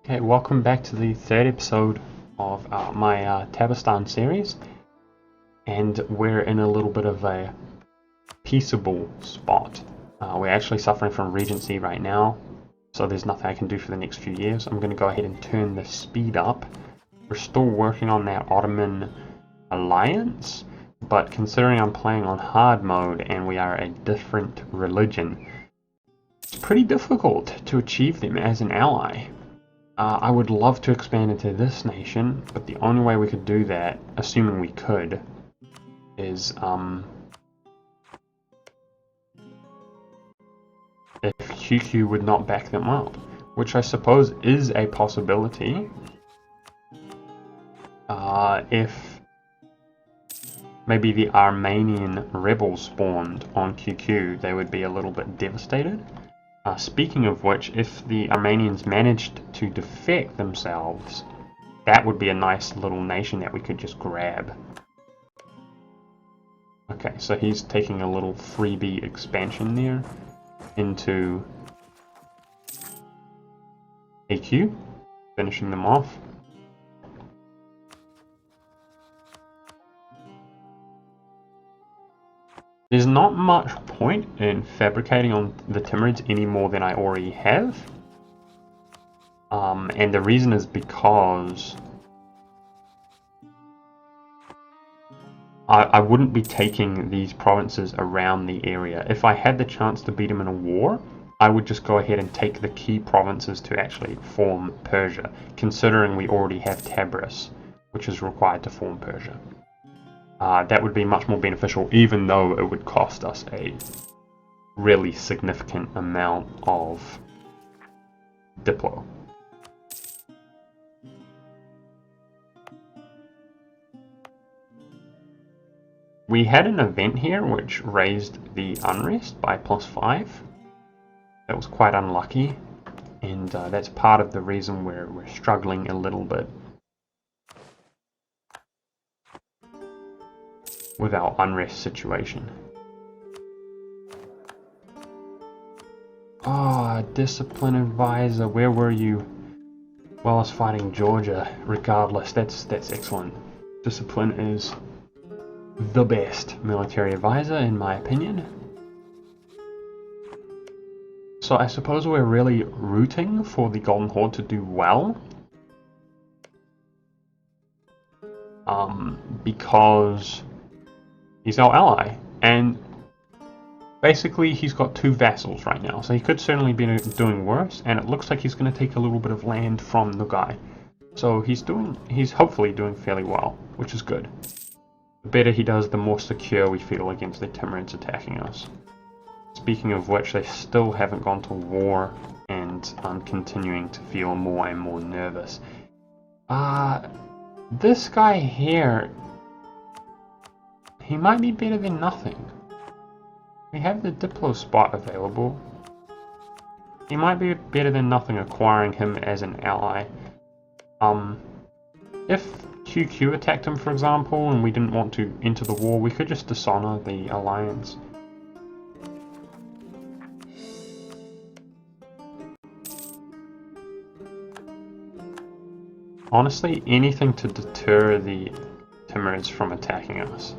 Okay, welcome back to the third episode of my Tabarestan series, and we're in a little bit of a peaceable spot. We're actually suffering from Regency right now, so there's nothing I can do for the next few years. I'm going to go ahead and turn the speed up. We're still working on that Ottoman alliance, but considering I'm playing on hard mode and we are a different religion, it's pretty difficult to achieve them as an ally. I would love to expand into this nation, but the only way we could do that, assuming we could, is if QQ would not back them up, which I suppose is a possibility. If maybe the Armenian rebels spawned on QQ, they would be a little bit devastated. Speaking of which, if the Armenians managed to defect themselves, that would be a nice little nation that we could just grab. Okay, so he's taking a little freebie expansion there into AQ, finishing them off. There's not much point in fabricating on the Timurids any more than I already have. And the reason is because I wouldn't be taking these provinces around the area. If I had the chance to beat them in a war, I would just go ahead and take the key provinces to actually form Persia, considering we already have Tabares, which is required to form Persia. That would be much more beneficial, even though it would cost us a really significant amount of Diplo. We had an event here which raised the unrest by +5. That was quite unlucky, and that's part of the reason we're struggling a little bit with our unrest situation. Discipline advisor, where were you while I was fighting Georgia? Regardless, that's excellent. Discipline is the best military advisor in my opinion. So I suppose we're really rooting for the Golden Horde to do well. Because he's our ally, and basically he's got 2 vassals right now, so he could certainly be doing worse, and it looks like he's going to take a little bit of land from the guy. So he's hopefully doing fairly well, which is good. The better he does, the more secure we feel against the Timurids attacking us. Speaking of which, they still haven't gone to war, and I'm continuing to feel more and more nervous. This guy here, he might be better than nothing. We have the Diplo spot available. He might be better than nothing acquiring him as an ally. If QQ attacked him, for example, and we didn't want to enter the war, we could just dishonor the alliance. Honestly, anything to deter the Timurids from attacking us.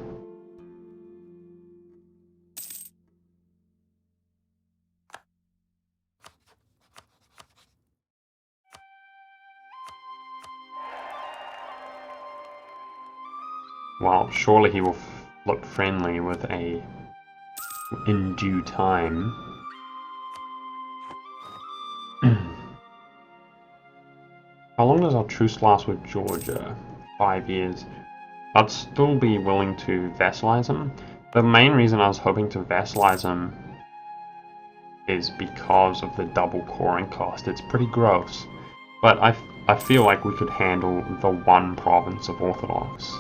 Well, surely he will look friendly with a in due time. How long does our truce last with Georgia? 5 years. I'd still be willing to vassalize him. The main reason I was hoping to vassalize him is because of the double coring cost. It's pretty gross. But I feel like we could handle the 1 province of Orthodox.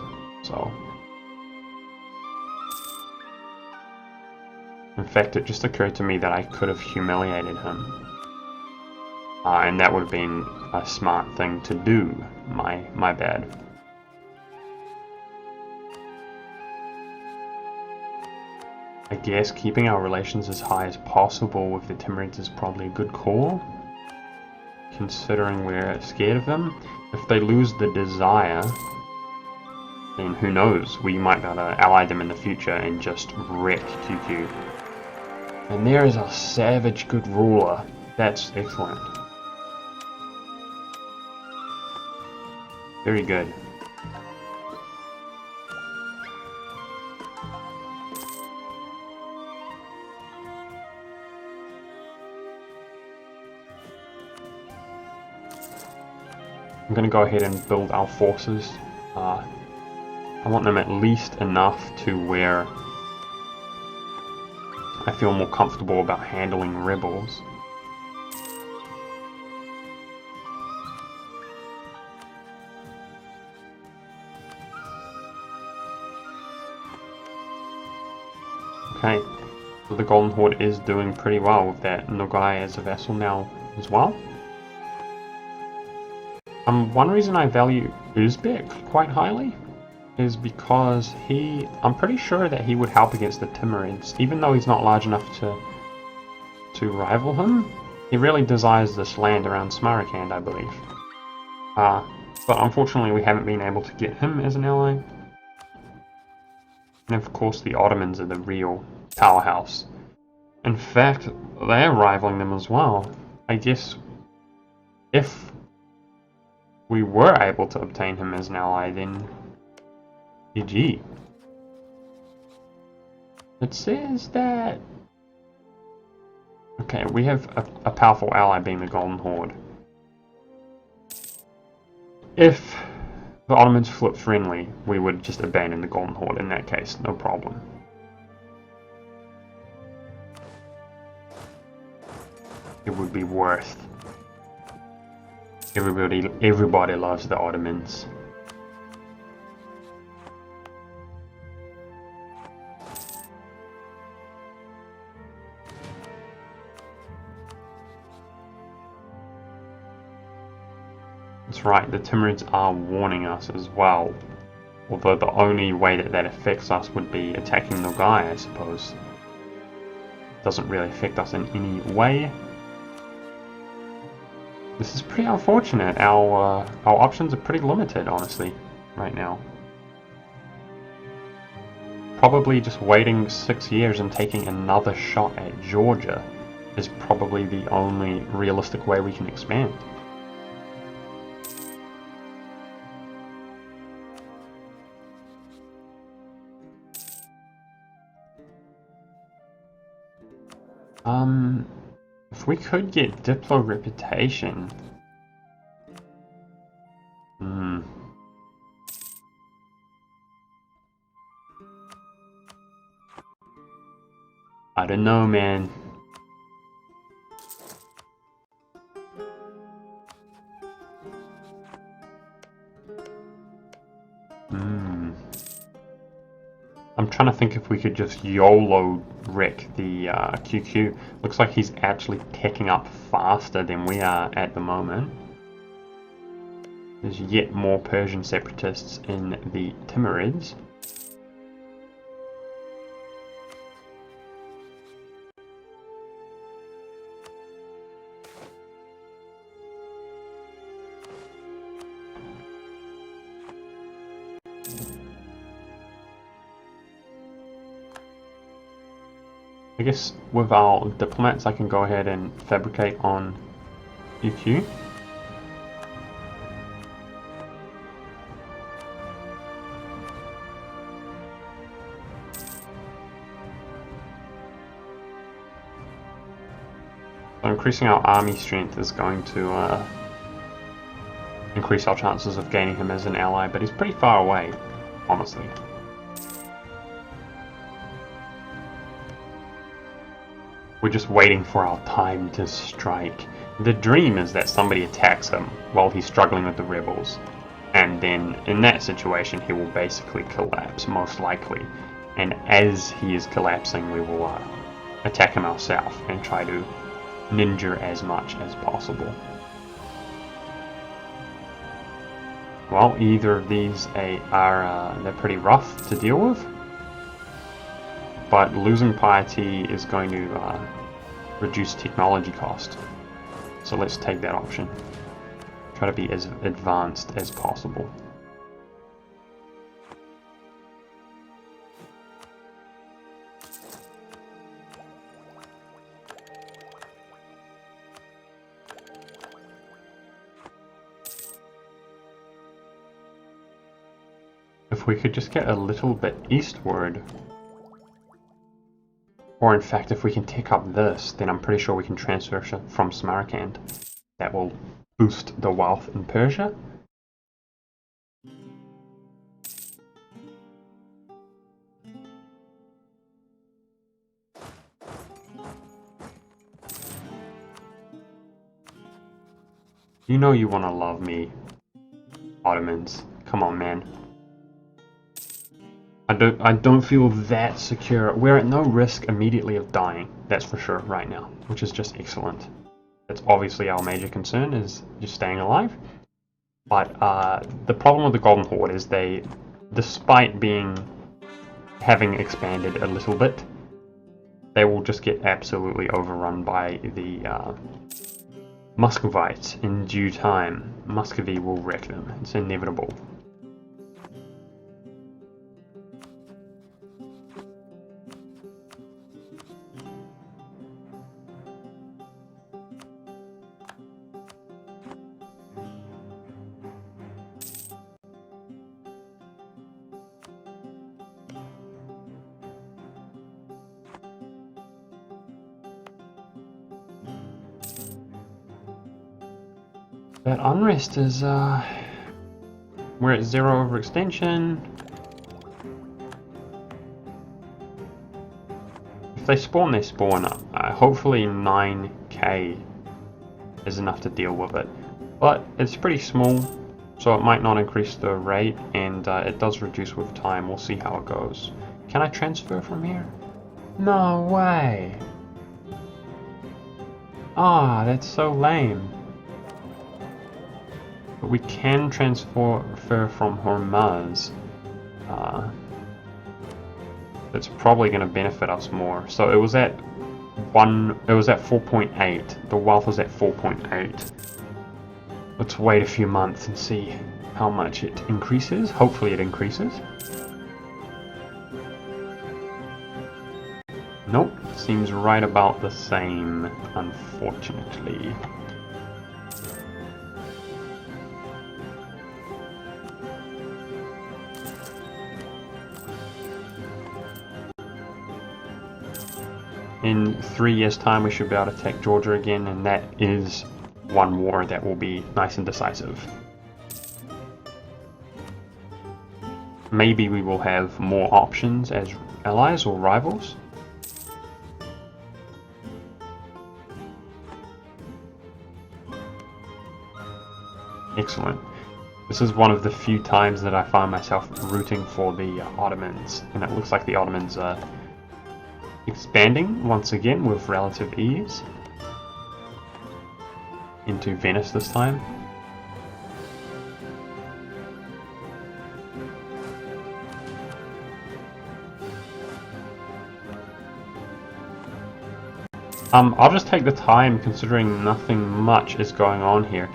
So, in fact, it just occurred to me that I could have humiliated him. And that would have been a smart thing to do. My bad. I guess keeping our relations as high as possible with the Timurids is probably a good call. considering we're scared of them. If they lose the desire, then who knows, we might be able to ally them in the future and just wreck QQ. And there is a savage good ruler. That's excellent. Very good. I'm going to go ahead and build our forces. I want them at least enough to where I feel more comfortable about handling rebels. Okay, so the Golden Horde is doing pretty well with that Nogai as a vassal now as well. One reason I value Uzbek quite highly is because I'm pretty sure that he would help against the Timurids, even though he's not large enough to rival him. He really desires this land around Samarkand, I believe. But unfortunately we haven't been able to get him as an ally. And of course the Ottomans are the real powerhouse. In fact, they're rivaling them as well. I guess if we were able to obtain him as an ally, then GG. It says that... Okay, we have a powerful ally being the Golden Horde. If the Ottomans flip friendly, we would just abandon the Golden Horde in that case, no problem. It would be worth. Everybody loves the Ottomans. That's right, the Timurids are warning us as well. Although the only way that affects us would be attacking Nogai, I suppose. It doesn't really affect us in any way. This is pretty unfortunate. Our options are pretty limited, honestly, right now. Probably just waiting 6 years and taking another shot at Georgia is probably the only realistic way we can expand. If we could get Diplo reputation. I don't know, man. I'm trying to think if we could just YOLO wreck the QQ. Looks like he's actually picking up faster than we are at the moment. There's yet more Persian separatists in the Timurids. I guess with our diplomats I can go ahead and fabricate on UQ. So increasing our army strength is going to increase our chances of gaining him as an ally, but he's pretty far away, honestly. We're just waiting for our time to strike. The dream is that somebody attacks him while he's struggling with the rebels, and then in that situation he will basically collapse, most likely. And as he is collapsing, we will attack him ourselves and try to ninja as much as possible. Well, either of these are they're pretty rough to deal with. But losing piety is going to reduce technology cost. So let's take that option. Try to be as advanced as possible. If we could just get a little bit eastward, or in fact if we can take up this, then I'm pretty sure we can transfer from Samarkand. That will boost the wealth in Persia. You know you want to love me, Ottomans. Come on, man. I don't feel that secure. We're at no risk immediately of dying, that's for sure, right now, which is just excellent. That's obviously our major concern, is just staying alive. But the problem with the Golden Horde is they, despite having expanded a little bit, they will just get absolutely overrun by the Muscovites in due time. Muscovy will wreck them. It's inevitable. That unrest is, we're at 0 overextension. If they spawn, they spawn. Hopefully 9k is enough to deal with it. But it's pretty small, so it might not increase the rate, and it does reduce with time. We'll see how it goes. Can I transfer from here? No way! Ah, that's so lame. But we can transfer from Hormuz. That's probably going to benefit us more. So it was at 4.8. The wealth was at 4.8. Let's wait a few months and see how much it increases. Hopefully it increases. Nope, seems right about the same, unfortunately. In 3 years' time we should be able to take Georgia again, and that is one war that will be nice and decisive. Maybe we will have more options as allies or rivals. Excellent. This is one of the few times that I find myself rooting for the Ottomans, and it looks like the Ottomans are expanding once again with relative ease into Venice this time. I'll just take the time, considering nothing much is going on here.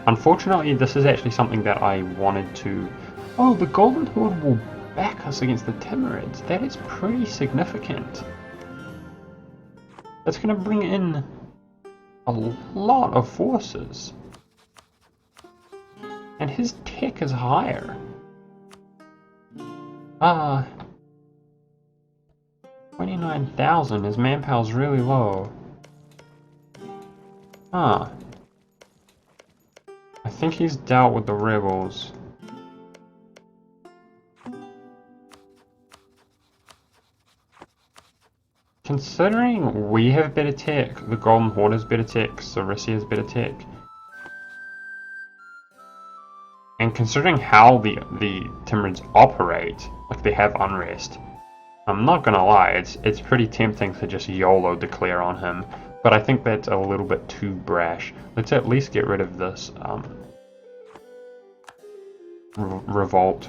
Unfortunately, this is actually something that I wanted to... Oh, the Golden Horde will back us against the Timurids. That is pretty significant. That's going to bring in a lot of forces. And his tech is higher. 29,000. His manpower's really low. I think he's dealt with the rebels. Considering we have better tech, the Golden Horde has better tech, Sarisi has better tech, and considering how the Timurids operate, like they have unrest, I'm not gonna lie, it's pretty tempting to just YOLO declare on him, but I think that's a little bit too brash. Let's at least get rid of this revolt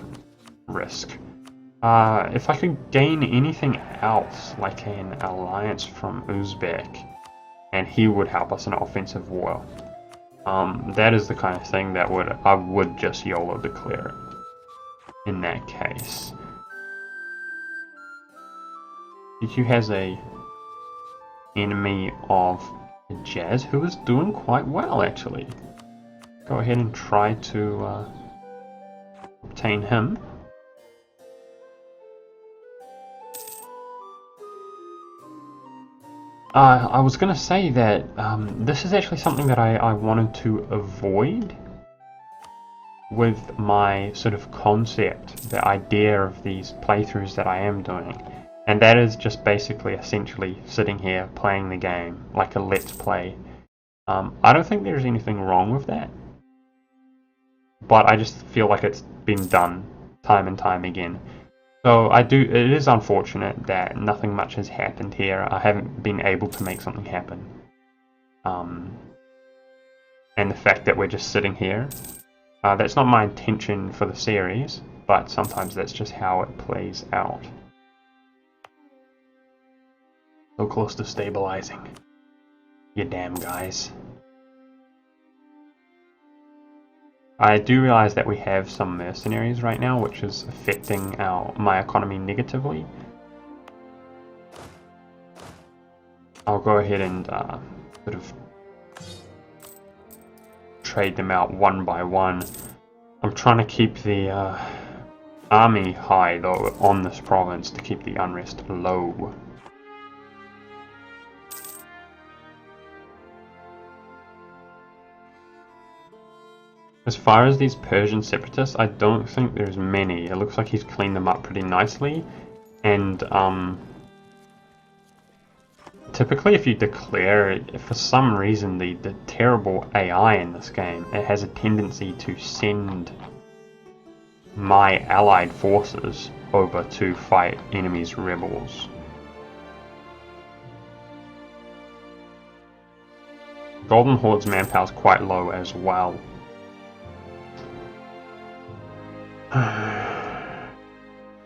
risk. If I could gain anything else, like an alliance from Uzbek, and he would help us in an offensive war, That is the kind of thing that I would just YOLO declare it in that case. QQ has a enemy of Jazz who is doing quite well actually. Go ahead and try to obtain him. I was going to say that this is actually something that I wanted to avoid with my sort of concept, the idea of these playthroughs that I am doing. And that is just basically essentially sitting here playing the game like a let's play. I don't think there's anything wrong with that, but I just feel like it's been done time and time again. So it is unfortunate that nothing much has happened here. I haven't been able to make something happen. And the fact that we're just sitting here, that's not my intention for the series, but sometimes that's just how it plays out. So close to stabilizing. You damn guys. I do realize that we have some mercenaries right now, which is affecting my economy negatively. I'll go ahead and sort of trade them out one by one. I'm trying to keep the army high though on this province to keep the unrest low. As far as these Persian separatists, I don't think there's many. It looks like he's cleaned them up pretty nicely. And typically if you declare, for some reason, the terrible AI in this game, it has a tendency to send my allied forces over to fight enemies' rebels. Golden Horde's manpower is quite low as well.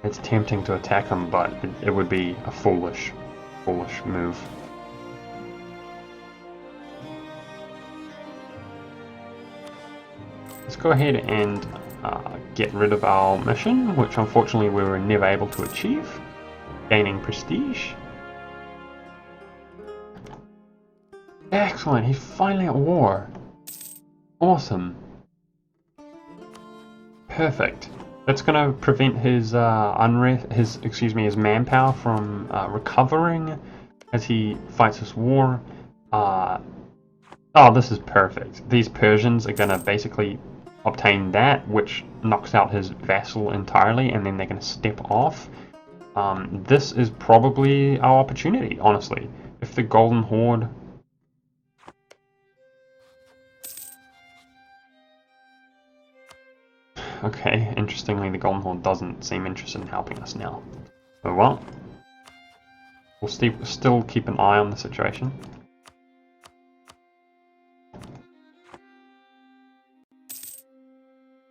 It's tempting to attack him, but it would be a foolish move. Let's go ahead and get rid of our mission, which unfortunately we were never able to achieve. Gaining prestige. Excellent, he's finally at war. Awesome. Perfect. That's going to prevent his his manpower from recovering as he fights this war. Oh, this is perfect. These Persians are going to basically obtain that, which knocks out his vassal entirely, and then they're going to step off. This is probably our opportunity, honestly. If the Golden Horde... Okay, interestingly, the Golden Horde doesn't seem interested in helping us now. Oh well. We'll still keep an eye on the situation.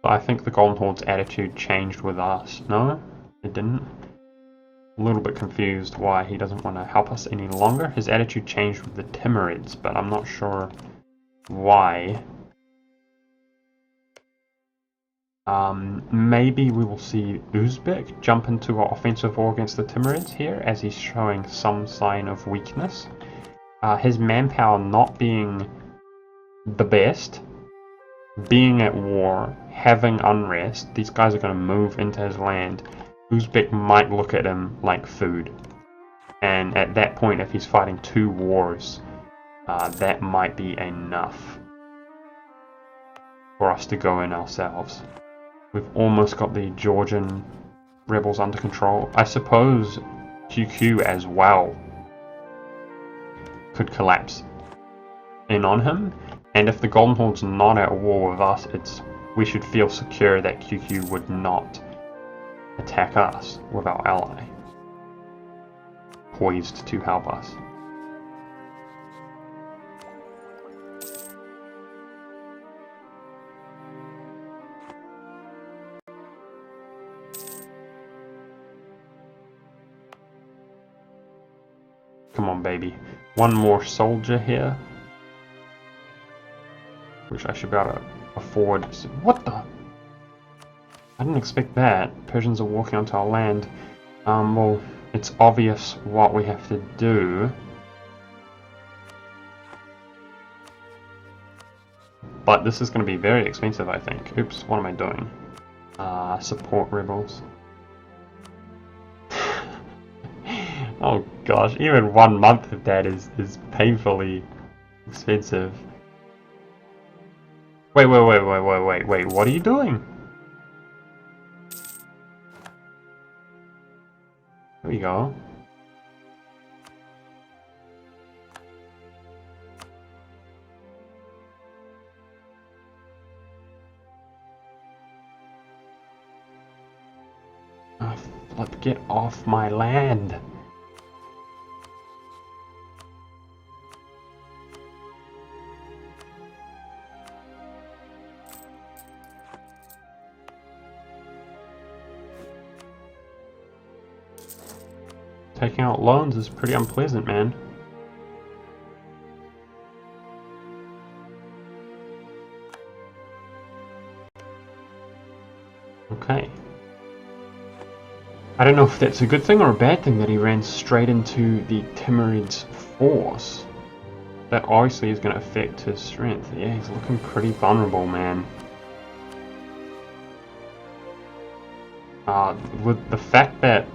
But I think the Golden Horde's attitude changed with us. No, it didn't. A little bit confused why he doesn't want to help us any longer. His attitude changed with the Timurids, but I'm not sure why. Maybe we will see Uzbek jump into our offensive war against the Timurids here, as he's showing some sign of weakness. His manpower not being the best, being at war, having unrest, these guys are going to move into his land. Uzbek might look at him like food. And at that point, if he's fighting 2 wars, that might be enough for us to go in ourselves. We've almost got the Georgian rebels under control. I suppose QQ as well could collapse in on him. And if the Golden Horde's not at war with us, we should feel secure that QQ would not attack us with our ally, poised to help us. Come on, baby. One more soldier here. which I should be able to afford. What the? I didn't expect that. Persians are walking onto our land. Well, it's obvious what we have to do. But this is going to be very expensive, I think. Oops, what am I doing? Support rebels. Oh gosh, even 1 month of that is painfully expensive. Wait, what are you doing? There we go. Oh, flip, get off my land. Taking out loans is pretty unpleasant, man. Okay. I don't know if that's a good thing or a bad thing that he ran straight into the Timurids' force. That obviously is going to affect his strength. Yeah, he's looking pretty vulnerable, man. With the fact that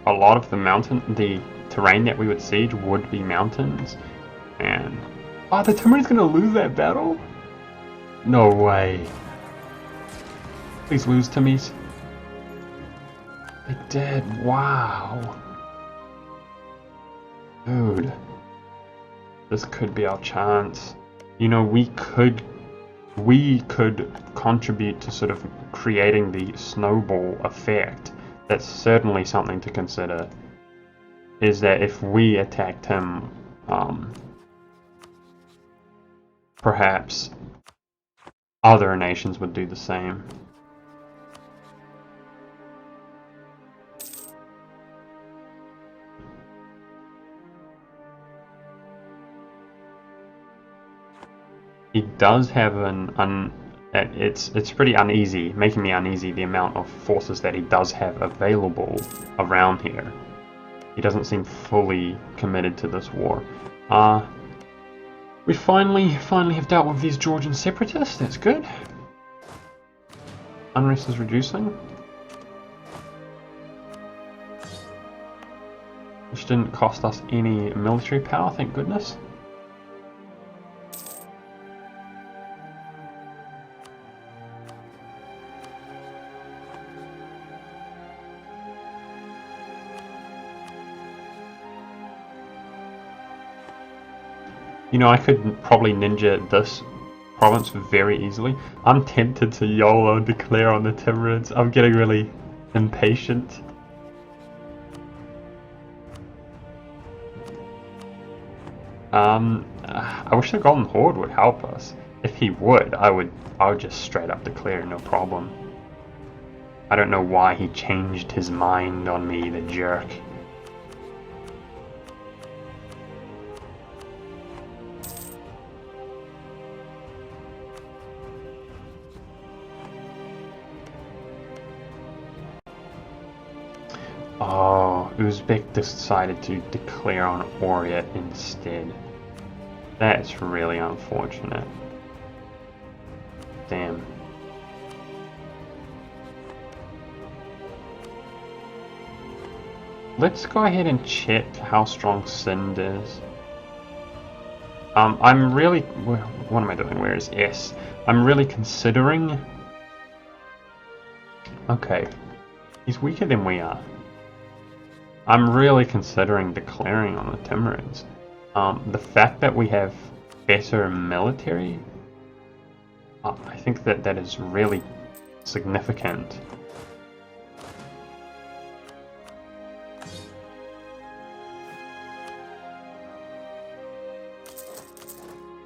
a lot of the terrain that we would siege would be mountains, and the Timurids gonna lose that battle? No way. Please lose, Timmies. They did. Wow. Dude, this could be our chance. You know, we could contribute to sort of creating the snowball effect. That's certainly something to consider, is that if we attacked him, perhaps other nations would do the same. He does have it's pretty uneasy, making me uneasy, the amount of forces that he does have available around here. He doesn't seem fully committed to this war. We finally have dealt with these Georgian separatists. That's good. Unrest is reducing. Which didn't cost us any military power, thank goodness. You know, I could probably ninja this province very easily. I'm tempted to YOLO declare on the Timurids. I'm getting really impatient. I wish the Golden Horde would help us. If he would, I would just straight up declare, no problem. I don't know why he changed his mind on me, the jerk. Oh, Uzbek decided to declare on Oriet instead. That's really unfortunate. Damn. Let's go ahead and check how strong Sind is. I'm really... What am I doing? Where is S? I'm really considering... Okay. He's weaker than we are. I'm really considering declaring on the Timurids. The fact that we have better military, I think that is really significant.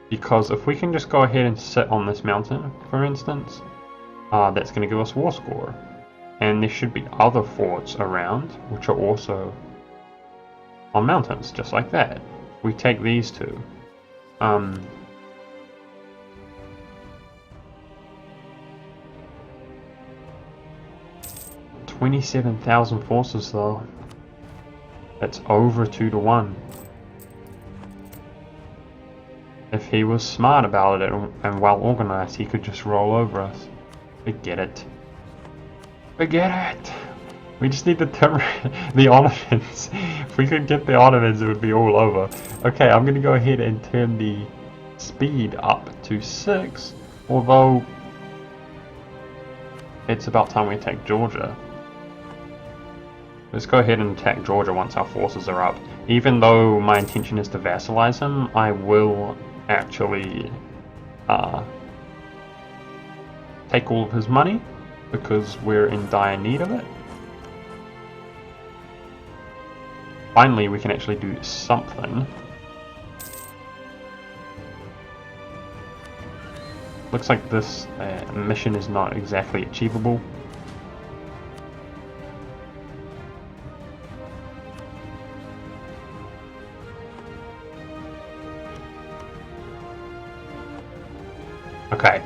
Because if we can just go ahead and sit on this mountain, for instance, that's going to give us war score. And there should be other forts around, which are also on mountains, just like that. We take these two. 27,000 forces though. That's over 2 to 1. If he was smart about it and well organized, he could just roll over us. Forget it. Forget it! We just need the Ottomans. If we could get the Ottomans, it would be all over. Okay, I'm gonna go ahead and turn the speed up to 6, although it's about time we attack Georgia. Let's go ahead and attack Georgia once our forces are up. Even though my intention is to vassalize him, I will actually take all of his money because we're in dire need of it. Finally, we can actually do something. Looks like this mission is not exactly achievable. Okay.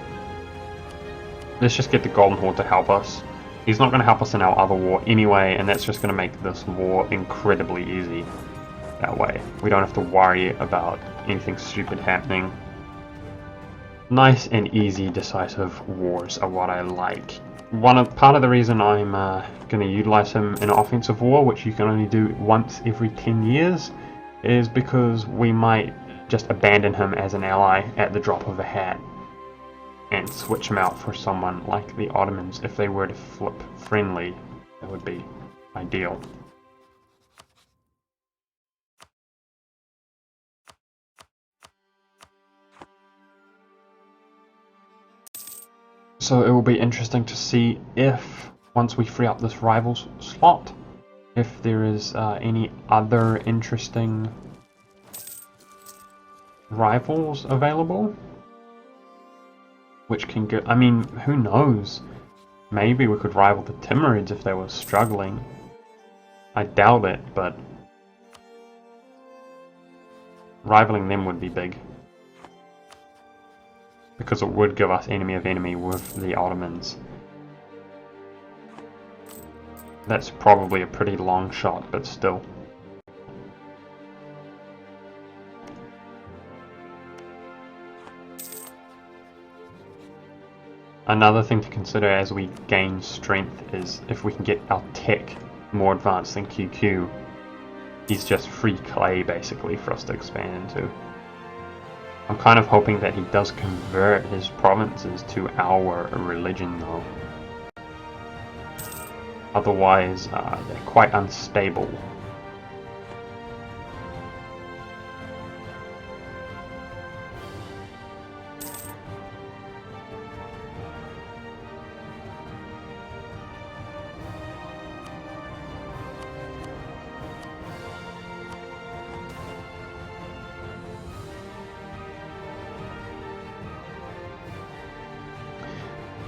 Let's just get the Golden Horde to help us. He's not going to help us in our other war anyway, and that's just going to make this war incredibly easy. That way, we don't have to worry about anything stupid happening. Nice and easy, decisive wars are what I like. Part of the reason I'm going to utilize him in an offensive war, which you can only do once every 10 years, is because we might just abandon him as an ally at the drop of a hat and switch him out for someone like the Ottomans. If they were to flip friendly, that would be ideal. So it will be interesting to see if, once we free up this rivals slot, if there is any other interesting rivals available. Which can get, I mean, who knows? Maybe we could rival the Timurids if they were struggling. I doubt it, but rivaling them would be big. Because it would give us enemy of enemy with the Ottomans. That's probably a pretty long shot, but still. Another thing to consider as we gain strength is if we can get our tech more advanced than QQ. He's just free clay basically for us to expand into. I'm kind of hoping that he does convert his provinces to our religion though. Otherwise, they're quite unstable.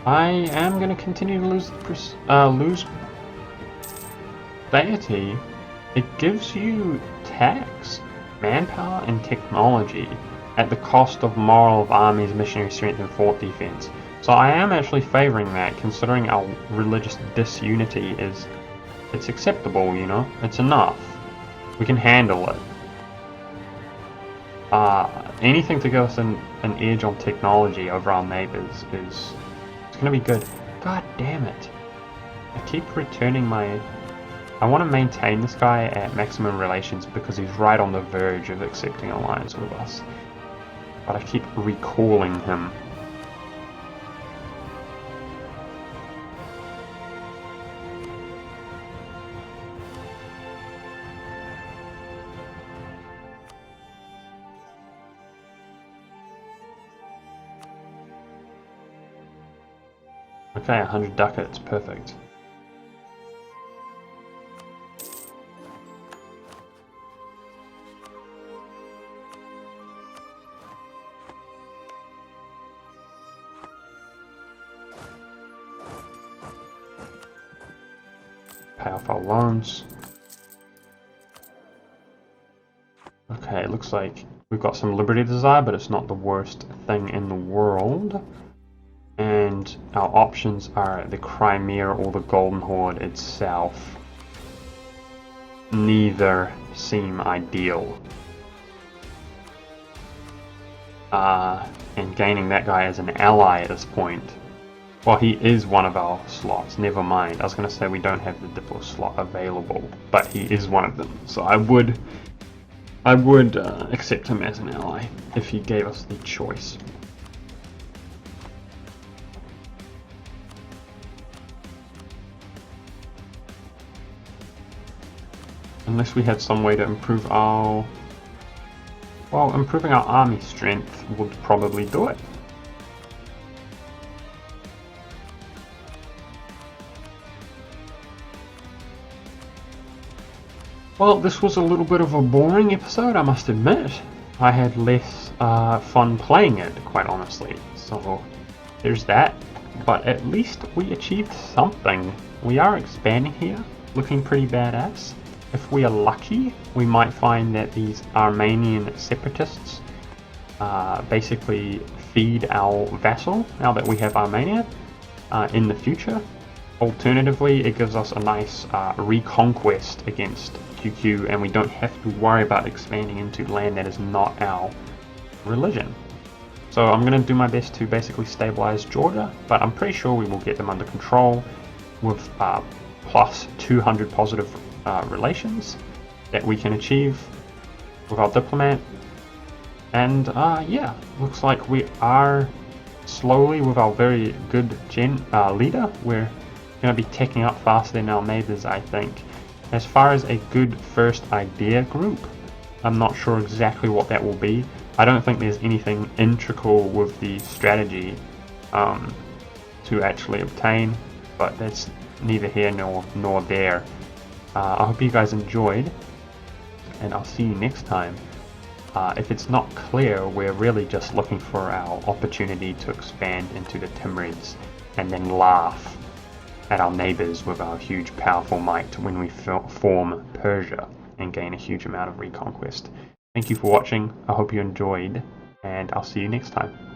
I am going to continue to lose deity. It gives you tax, manpower, and technology at the cost of moral of armies, missionary strength, and fort defense. So I am actually favoring that, considering our religious disunity it's acceptable, you know, it's enough. We can handle it. Anything to give us an edge on technology over our neighbors is gonna be good. God damn it. I keep returning my... I want to maintain this guy at maximum relations because he's right on the verge of accepting alliance with us. But I keep recalling him. Okay, 100 ducats, perfect. Pay off our loans. Okay, it looks like we've got some liberty desire, but it's not the worst thing in the world. And our options are the Crimea or the Golden Horde itself. Neither seem ideal. And gaining that guy as an ally at this point. Well, he is one of our slots, never mind. I was going to say we don't have the Diplo slot available, but he is one of them. So I would accept him as an ally if he gave us the choice. Unless we had some way to improve our... Well, improving our army strength would probably do it. Well, this was a little bit of a boring episode, I must admit. I had less fun playing it, quite honestly. So, there's that. But at least we achieved something. We are expanding here, looking pretty badass. If we are lucky, we might find that these Armenian separatists basically feed our vassal, now that we have Armenia, in the future. Alternatively, it gives us a nice reconquest against QQ, and we don't have to worry about expanding into land that is not our religion. So I'm going to do my best to basically stabilize Georgia, but I'm pretty sure we will get them under control with plus 200 positive relations that we can achieve with our diplomat. And yeah, looks like we are slowly, with our very good leader, we're going to be taking up faster than our neighbors, I think. As far as a good first idea group, I'm not sure exactly what that will be. I don't think there's anything integral with the strategy to actually obtain, but that's neither here nor there. I hope you guys enjoyed, and I'll see you next time. If it's not clear, we're really just looking for our opportunity to expand into the Timurids and then laugh at our neighbors with our huge powerful might when we form Persia and gain a huge amount of reconquest. Thank you for watching, I hope you enjoyed, and I'll see you next time.